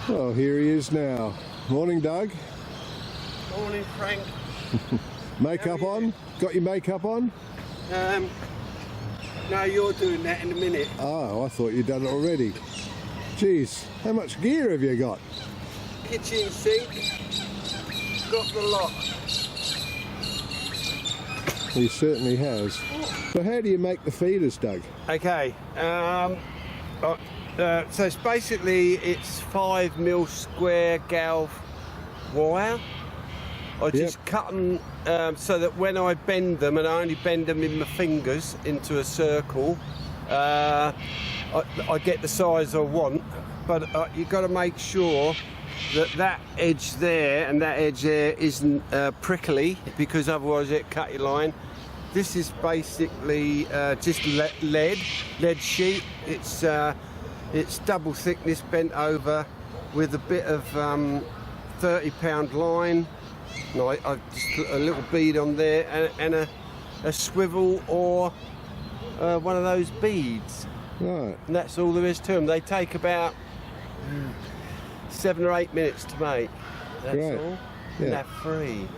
Well, here he is now. Morning, Doug. Morning, Frank. Makeup on? Got your makeup on? No, you're doing that in a minute. Oh, I thought you'd done it already. Jeez, how much gear have you got? Kitchen sink, got the lot. He certainly has. So how do you make the feeders, Doug? Okay, so it's basically, it's 5mm square galv wire. I just cut them so that when I bend them, and I only bend them in my fingers into a circle, I get the size I want. But you've got to make sure that that edge there and that edge there isn't prickly, because otherwise it cut your line. This is basically just lead sheet. It's double thickness bent over with a bit of 30-pound line. No, I've just put a little bead on there and a swivel or one of those beads. Right. And that's all there is to them. They take about 7 or 8 minutes to make. That's all. Yeah. And they're free.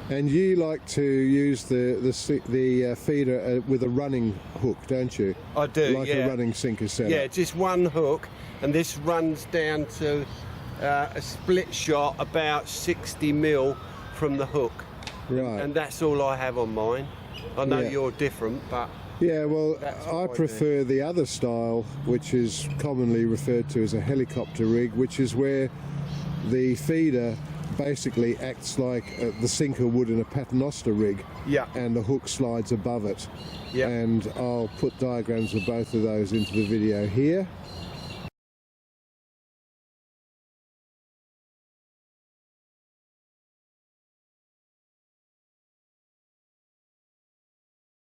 And you like to use the feeder with a running hook, don't you? I do, like yeah. a running sinker setup. Yeah, just one hook, and this runs down to a split shot about 60mm from the hook. Right. And that's all I have on mine. I know you're different, but yeah, well, I prefer the other style, which is commonly referred to as a helicopter rig, which is where the feeder basically acts like the sinker would in a paternoster rig, and the hook slides above it. And I'll put diagrams of both of those into the video here.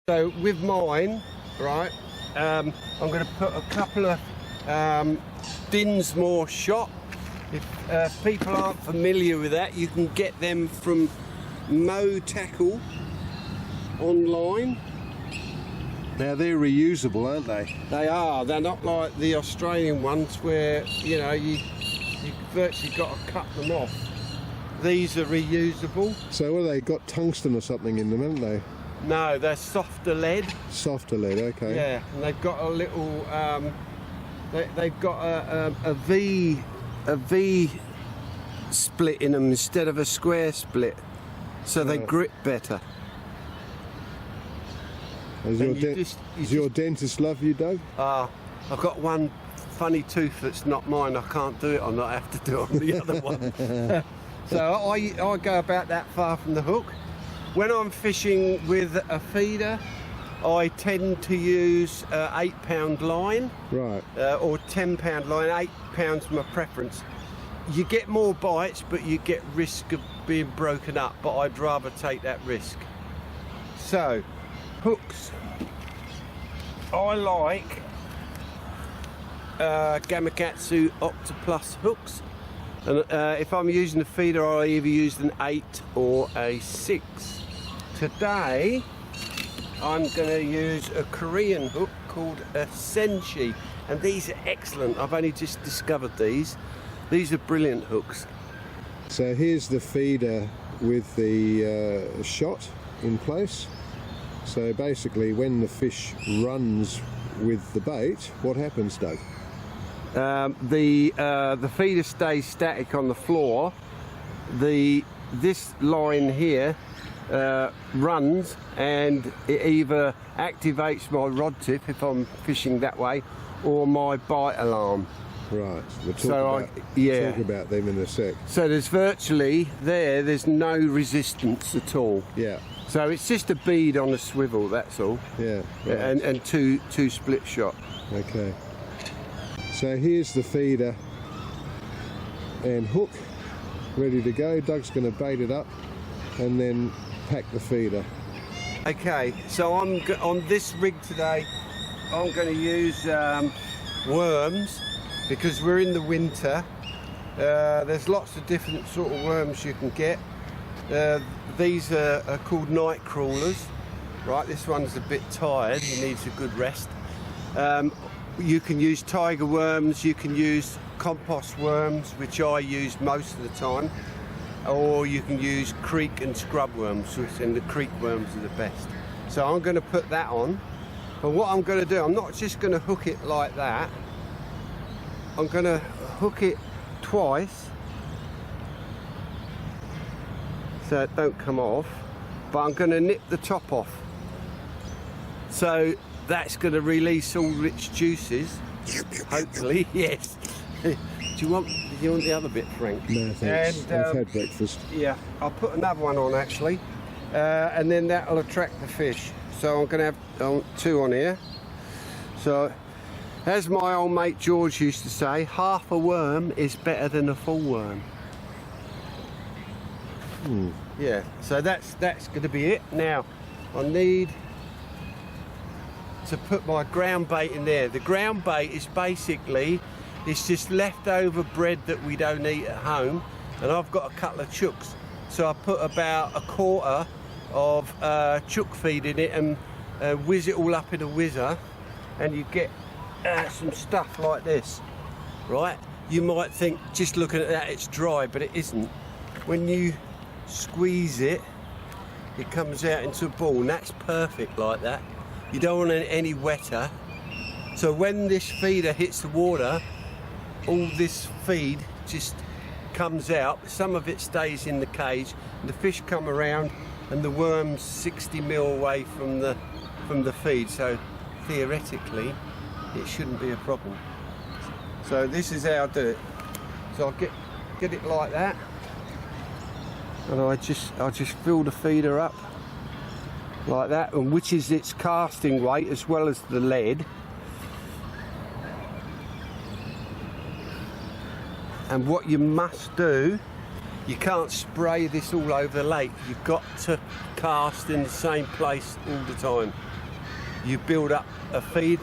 So with mine, right, I'm going to put a couple of Dinsmore shot. If people aren't familiar with that, you can get them from Mo Tackle online. Now they're reusable, aren't they? They are. They're not like the Australian ones where, you know, you virtually got to cut them off. These are reusable. So what, they got tungsten or something in them, haven't they? No, they're softer lead. Softer lead, okay. Yeah, and they've got a little, they've got a V split in them instead of a square split, so they grip better. Does your dentist love you, Doug? I've got one funny tooth that's not mine. I can't do it on. I have to do it on the other one. So I go about that far from the hook. When I'm fishing with a feeder, I tend to use 8-pound line, right, or 10-pound line. 8 pounds my preference. You get more bites, but you get risk of being broken up, but I'd rather take that risk. So, hooks. I like Gamakatsu Octoplus hooks. And if I'm using a feeder, I'll either use an 8 or a 6. Today, I'm going to use a Korean hook called a Senshi, and these are excellent. I've only just discovered these. These are brilliant hooks. So here's the feeder with the shot in place. So basically, when the fish runs with the bait, what happens, Doug? The feeder stays static on the floor. This line here runs, and it either activates my rod tip if I'm fishing that way, or my bite alarm. Right, we'll talk about them in a sec. So there's virtually there's no resistance at all. Yeah. So it's just a bead on a swivel, that's all. Yeah. Right. And two split shot. Okay. So here's the feeder and hook ready to go. Doug's going to bait it up and then pack the feeder. Okay, so on this rig today, I'm going to use worms, because we're in the winter. There's lots of different sort of worms you can get. These are called night crawlers. Right, this one's a bit tired, he needs a good rest. You can use tiger worms, you can use compost worms, which I use most of the time, or you can use creek and scrub worms, and the creek worms are the best. So I'm going to put that on, but what I'm going to do, I'm not just going to hook it like that. I'm going to hook it twice so it don't come off, but I'm going to nip the top off. So that's going to release all its juices, hopefully. Yes. Do you want the other bit, Frank? No, thanks. And, I've had breakfast. Yeah, I'll put another one on actually, and then that'll attract the fish. So I'm going to have 2 on here. So, as my old mate George used to say, half a worm is better than a full worm. Yeah, so that's going to be it. Now, I need to put my ground bait in there. The ground bait is basically, it's just leftover bread that we don't eat at home, and I've got a couple of chooks, so I put about 1/4 of chook feed in it and whiz it all up in a whizzer, and you get some stuff like this, right? You might think, just looking at that, it's dry, but it isn't. When you squeeze it, it comes out into a ball, and that's perfect like that. You don't want it any wetter. So when this feeder hits the water, all this feed just comes out. Some of it stays in the cage, and the fish come around, and the worm's 60 mil away from the feed. So theoretically, it shouldn't be a problem. So this is how I do it. So I'll get it like that, and I'll just fill the feeder up like that, and which is its casting weight as well as the lead. And what you must do, you can't spray this all over the lake. You've got to cast in the same place all the time. You build up a feed,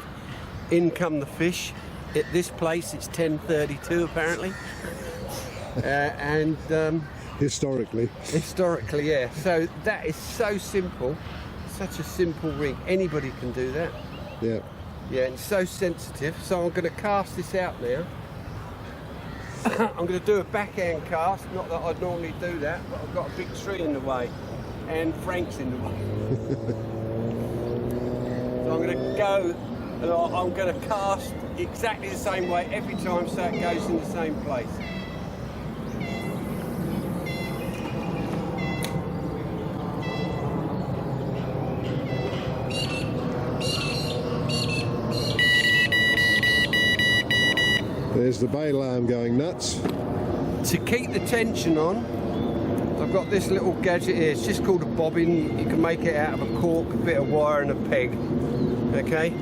in come the fish. At this place it's 10:32 apparently. Historically, yeah. So that is so simple, such a simple rig. Anybody can do that. Yeah. Yeah, and it's so sensitive. So I'm going to cast this out now. I'm going to do a backhand cast, not that I'd normally do that, but I've got a big tree in the way, and Frank's in the way. So I'm going to go, and I'm going to cast exactly the same way every time, so it goes in the same place. There's the bail arm going nuts. To keep the tension on, I've got this little gadget here. It's just called a bobbin. You can make it out of a cork, a bit of wire and a peg. Okay?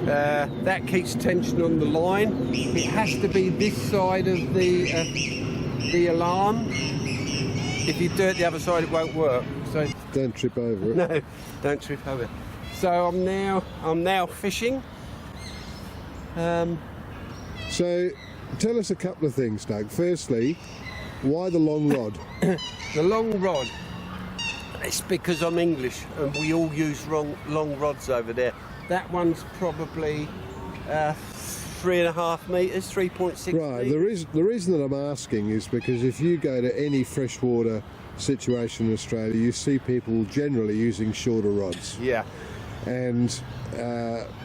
That keeps tension on the line. It has to be this side of the alarm. If you do it the other side, it won't work. So don't trip over it. No, don't trip over it. So I'm now fishing. So tell us a couple of things, Doug. Firstly, why the long rod? The long rod, it's because I'm English and we all use long rods over there. That one's probably 3.5 metres, 3.6 Right, metres. the reason that I'm asking is because if you go to any freshwater situation in Australia, you see people generally using shorter rods. Yeah. And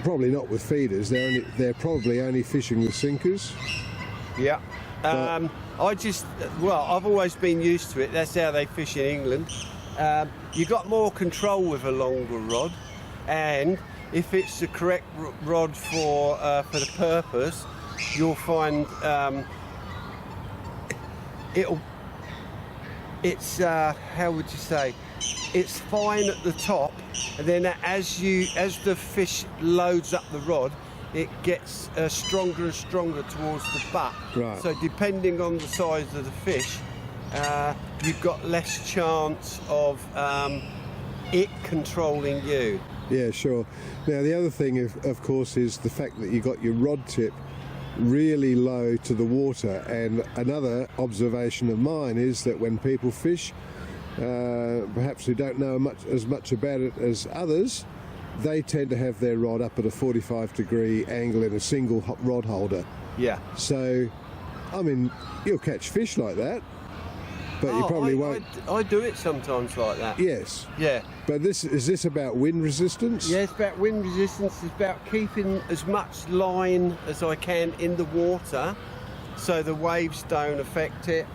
probably not with feeders. They're probably only fishing with sinkers. Yeah. I've always been used to it. That's how they fish in England. You got more control with a longer rod, and if it's the correct rod for the purpose, you'll find it's how would you say? It's fine at the top, and then as the fish loads up the rod, it gets stronger and stronger towards the butt. Right. So depending on the size of the fish, you've got less chance of it controlling you. Yeah, sure. Now the other thing, of course, is the fact that you got your rod tip really low to the water. And another observation of mine is that when people fish, perhaps who don't know as much about it as others, they tend to have their rod up at a 45-degree angle in a single rod holder. Yeah. So, I mean, you'll catch fish like that, but you probably won't. I do it sometimes like that. Yes. Yeah. But is this about wind resistance? Yeah, it's about wind resistance. It's about keeping as much line as I can in the water, so the waves don't affect it.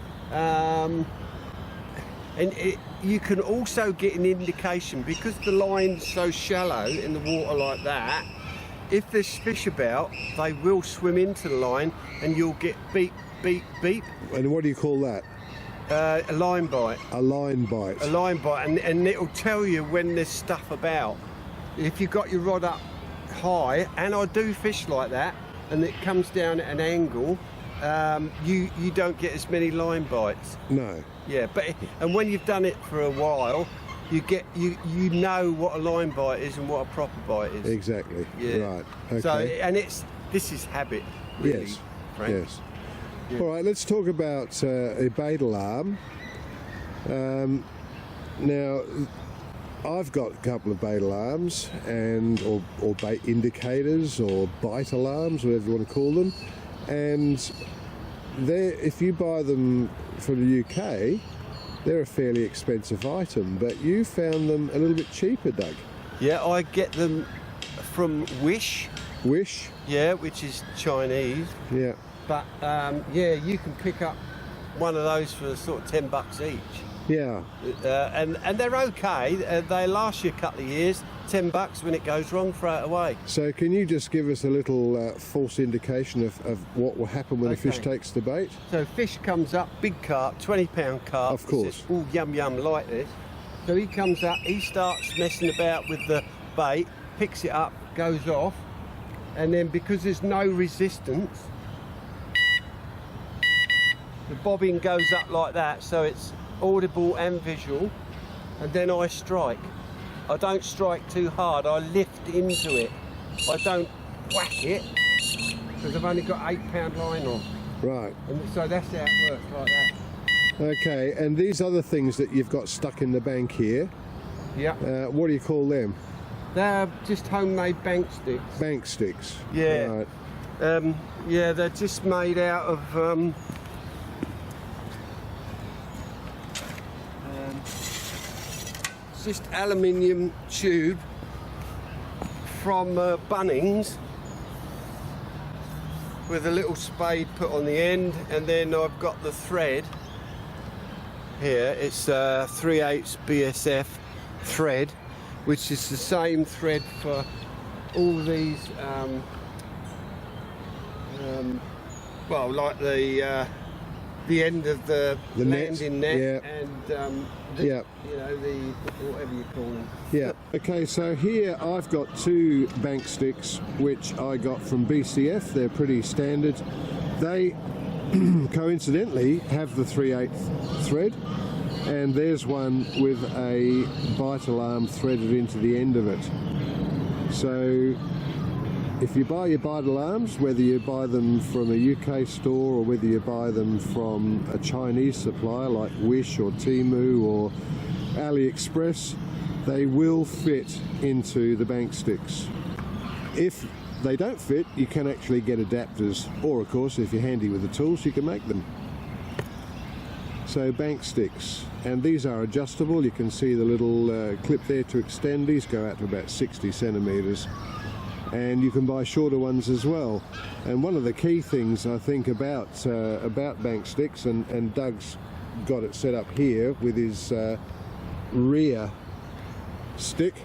You can also get an indication, because the line's so shallow in the water like that. If there's fish about, they will swim into the line, and you'll get beep, beep, beep. And what do you call that? A line bite. A line bite. A line bite, and it'll tell you when there's stuff about. If you've got your rod up high, and I do fish like that, and it comes down at an angle, you don't get as many line bites. No. Yeah, and when you've done it for a while, you know what a line bite is and what a proper bite is. Exactly. Yeah. Right. Okay. So, and this is habit, really. Yes. Frank. Yes. Yeah. All right, let's talk about a bait alarm. Now, I've got a couple of bait alarms or bait indicators or bite alarms, whatever you want to call them. And if you buy them from the UK, they're a fairly expensive item, but you found them a little bit cheaper, Doug. Yeah, I get them from Wish. Wish? Yeah, which is Chinese. Yeah. But yeah, you can pick up one of those for sort of $10 each. Yeah. And they're okay. They last you a couple of years. $10 when it goes wrong, throw it away. So can you just give us a little false indication of what will happen when a fish takes the bait? So fish comes up, big carp, 20-pound carp. Of course. All yum yum like this. So he comes up, he starts messing about with the bait, picks it up, goes off, and then because there's no resistance, the bobbin goes up like that, so it's audible and visual, and then I strike. I don't strike too hard, I lift into it. I don't whack it, because I've only got 8-pound line on. Right. And so that's how it works, like that. Okay, and these other things that you've got stuck in the bank here, Yeah. what do you call them? They're just homemade bank sticks. Bank sticks. Yeah. Right. Yeah, they're just made out of it's just aluminium tube from Bunnings with a little spade put on the end, and then I've got the thread here. It's 3/8 BSF thread, which is the same thread for all these well, like the end of the landing net, yeah. and Yeah. you know, the whatever you call them. Yeah. Okay, so here I've got 2 bank sticks which I got from BCF. They're pretty standard. They coincidentally have the 3/8 thread, and there's one with a bite alarm threaded into the end of it. So if you buy your bite alarms, whether you buy them from a UK store or whether you buy them from a Chinese supplier like Wish or Temu or AliExpress, they will fit into the bank sticks. If they don't fit, you can actually get adapters, or of course if you're handy with the tools, you can make them. So bank sticks, and these are adjustable. You can see the little clip there to extend. These go out to about 60 centimeters. And you can buy shorter ones as well. And one of the key things I think about bank sticks, and Doug's got it set up here with his rear stick,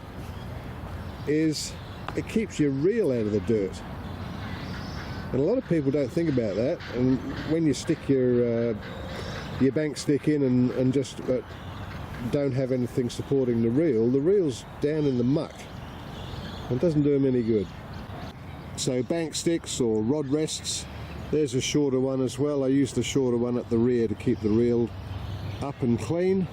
is it keeps your reel out of the dirt. And a lot of people don't think about that. And when you stick your bank stick in and just don't have anything supporting the reel's down in the muck. It doesn't do them any good. So bank sticks or rod rests, there's a shorter one as well. I use the shorter one at the rear to keep the reel up and clean,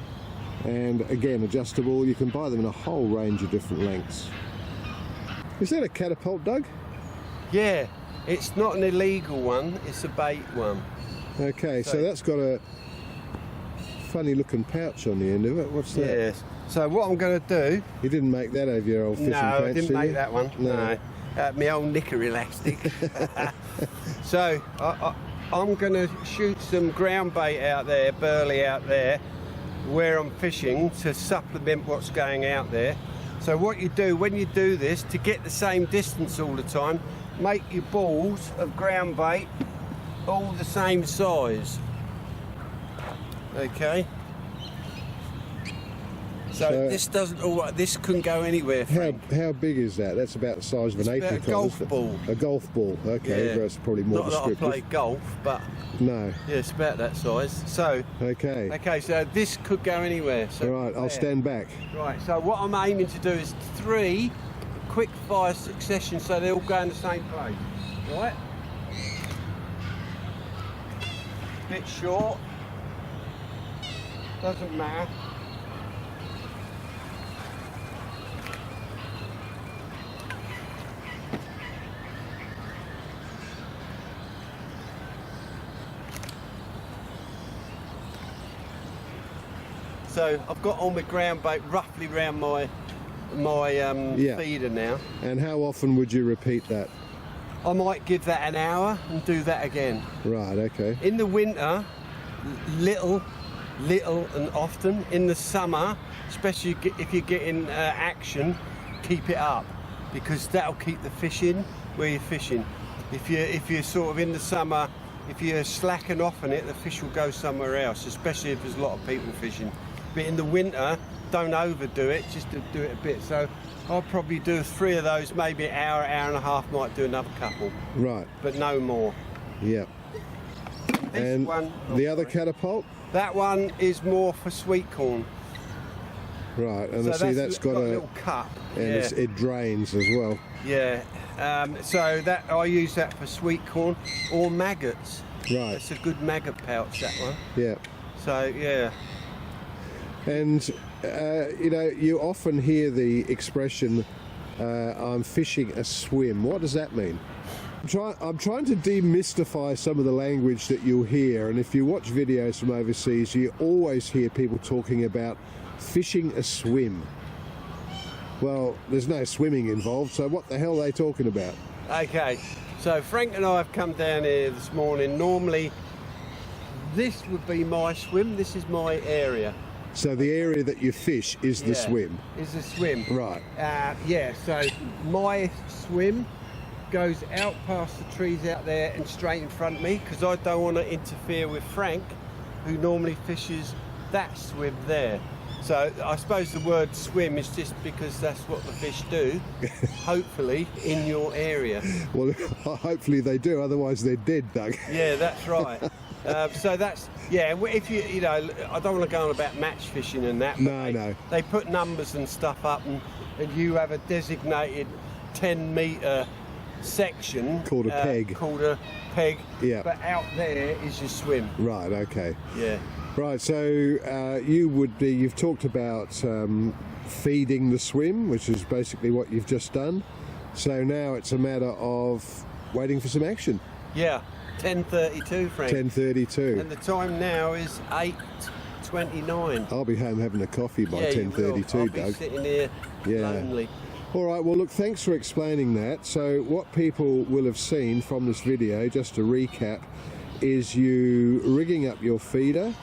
and again adjustable. You can buy them in a whole range of different lengths. Is that a catapult, Doug? Yeah, it's not an illegal one, it's a bait one. Okay, so that's got a funny looking pouch on the end of it. What's that? Yes. So what I'm going to do... You didn't make that out of your old fishing pants, No, I didn't make that one. No. my old knicker elastic. So I'm going to shoot some ground bait out there, berley out there, where I'm fishing to supplement what's going out there. So what you do when you do this, to get the same distance all the time, make your balls of ground bait all the same size. Okay. So this doesn't all. This couldn't go anywhere. How big is that? That's about the size of an apricot. A golf ball. A golf ball. Okay, Yeah. that's probably more descriptive. Not that I play golf, but no. yeah, it's about that size. So okay. So this could go anywhere. So all right, I'll stand back. Right. So what I'm aiming to do is 3 quick fire successions, so they all go in the same place. Right. Bit short. Doesn't matter. So I've got all my ground bait roughly around my feeder now. And how often would you repeat that? I might give that an hour and do that again. Right, okay. In the winter, little and often. In the summer, especially if you're getting action, keep it up, because that'll keep the fish in where you're fishing. If you're sort of in the summer, if you're slacking off on it, the fish will go somewhere else, especially if there's a lot of people fishing. But in the winter, don't overdo it, just to do it a bit. So I'll probably do 3 of those, maybe an hour, hour and a half, might do another couple. Right. But no more. Yeah. And the other catapult? That one is more for sweet corn. Right, and So I see that's got a little cup. and it drains as well. Yeah. So that I use that for sweet corn or maggots. Right. It's a good maggot pouch, that one. Yeah. So yeah. And you know, you often hear the expression, "I'm fishing a swim." What does that mean? I'm trying to demystify some of the language that you'll hear, and if you watch videos from overseas, you always hear people talking about fishing a swim. Well, there's no swimming involved, so what the hell are they talking about? Okay. So Frank and I have come down here this morning. Normally, this would be my swim. This is my area. So the area that you fish is the swim. Is the swim. Right. Yeah. So my swim goes out past the trees out there and straight in front of me, because I don't want to interfere with Frank, who normally fishes that swim there. So I suppose the word swim is just because that's what the fish do, hopefully, in your area. Well, hopefully they do, otherwise they're dead, Doug. Yeah, that's right. So that's, yeah, if you know, I don't want to go on about match fishing and that, but No. They put numbers and stuff up, and you have a designated 10-metre section Called a peg. Called a peg. Yeah. But out there is your swim. Right, okay. Yeah. Right, so you've talked about feeding the swim, which is basically what you've just done. So now it's a matter of waiting for some action. Yeah, 10:32, Frank. 10:32. And the time now is 8:29. I'll be home having a coffee by Yeah, 10:32, I'll Doug. be sitting here lonely. All right, well, look, thanks for explaining that. So what people will have seen from this video, just to recap, is you rigging up your feeder,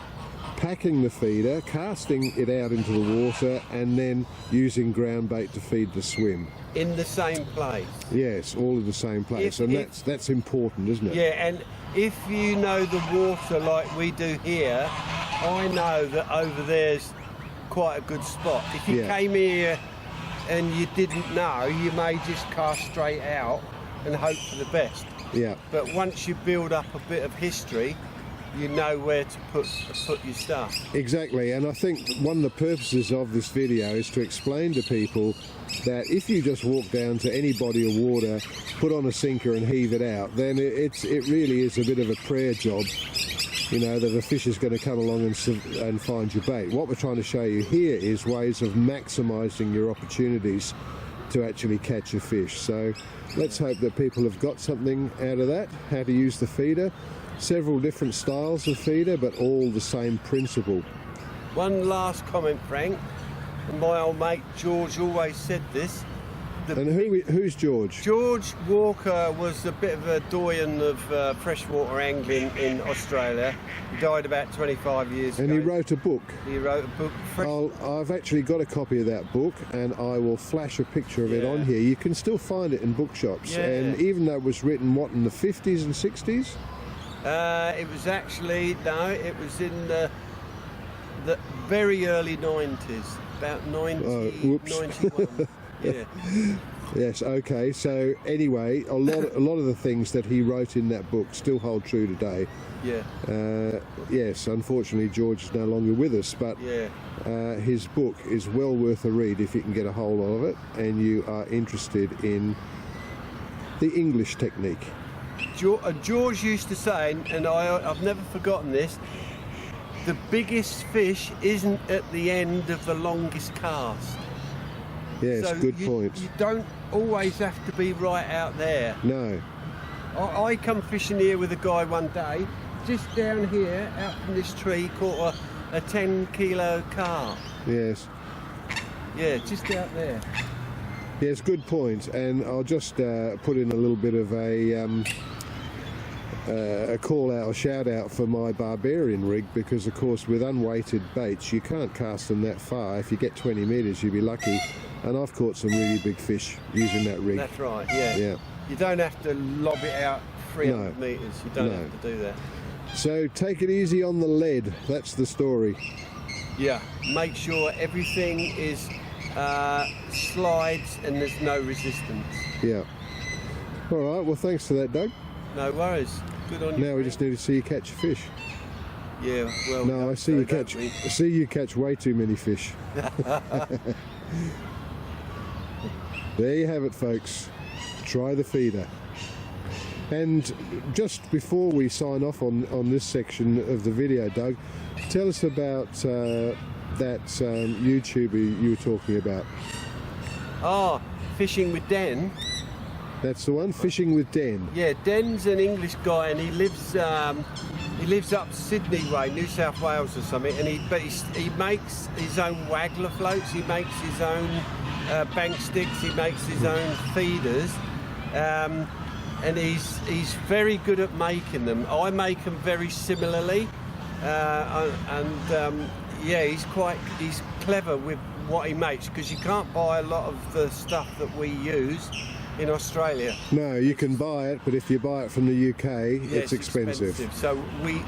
packing the feeder, casting it out into the water, and then using ground bait to feed the swim. In the same place. Yes, all in the same place, and that's important, isn't it? Yeah, and if you know the water like we do here, I know that over there's quite a good spot. If you came here and you didn't know, you may just cast straight out and hope for the best. Yeah. But once you build up a bit of history, you know where to put your stuff. Exactly, and I think one of the purposes of this video is to explain to people that if you just walk down to any body of water, put on a sinker and heave it out, then it really is a bit of a prayer job, you know, that a fish is going to come along and find your bait. What we're trying to show you here is ways of maximising your opportunities to actually catch a fish. So let's hope that people have got something out of that, how to use the feeder. Several different styles of feeder, but all the same principle. One last comment, Frank. My old mate George always said this. who's George? George Walker was a bit of a doyen of freshwater angling in Australia. He died about 25 years And ago. he wrote a book. He wrote a book. I've actually got a copy of that book, and I will flash a picture of it on here. You can still find it in bookshops, and even though it was written, what, in the 50s and 60s? It was actually, no, it was in the very early 90s, about 91. Yeah. Yes, okay. So anyway, a lot of the things that he wrote in that book still hold true today. Yeah. Yes, unfortunately George is no longer with us, but his book is well worth a read if you can get a hold of it and you are interested in the English technique. George used to say, and I've never forgotten this, the biggest fish isn't at the end of the longest cast. Yes, so good point. You don't always have to be right out there. No. I come fishing here with a guy one day, just down here, out from this tree, caught a 10-kilo carp. Yes. Yeah, just out there. Yes, good point. And I'll just put in a little bit of a call out, a shout out for my barbarian rig, because of course with unweighted baits you can't cast them that far. If you get 20 metres you'd be lucky, and I've caught some really big fish using that rig. That's right, yeah. You don't have to lob it out 300 metres, you don't have to do that. So take it easy on the lead, that's the story. Yeah, make sure everything is slides and there's no resistance. Yeah. Alright, well thanks for that, Doug. No worries. Good on you. Now we just need to see you catch a fish. Yeah, well. No, I see you catch way too many fish. There you have it, folks. Try the feeder. And just before we sign off on this section of the video, Doug, tell us about that YouTuber you were talking about. Oh, Fishing with Den. That's the one, Fishing with Den. Yeah, Den's an English guy, and he lives up Sydney way, New South Wales or something. And he makes his own Waggler floats. He makes his own bank sticks. He makes his own feeders, and he's very good at making them. I make them very similarly, yeah, he's clever with what he makes, because you can't buy a lot of the stuff that we use in Australia. No, you can buy it, but if you buy it from the UK, it's expensive. So we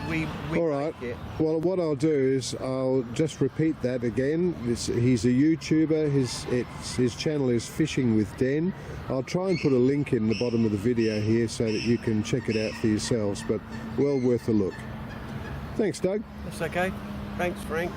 all right. make it. Well, what I'll do is I'll just repeat that again. He's a YouTuber. His channel is Fishing with Den. I'll try and put a link in the bottom of the video here so that you can check it out for yourselves, but well worth a look. Thanks, Doug. That's okay. Thanks, Frank.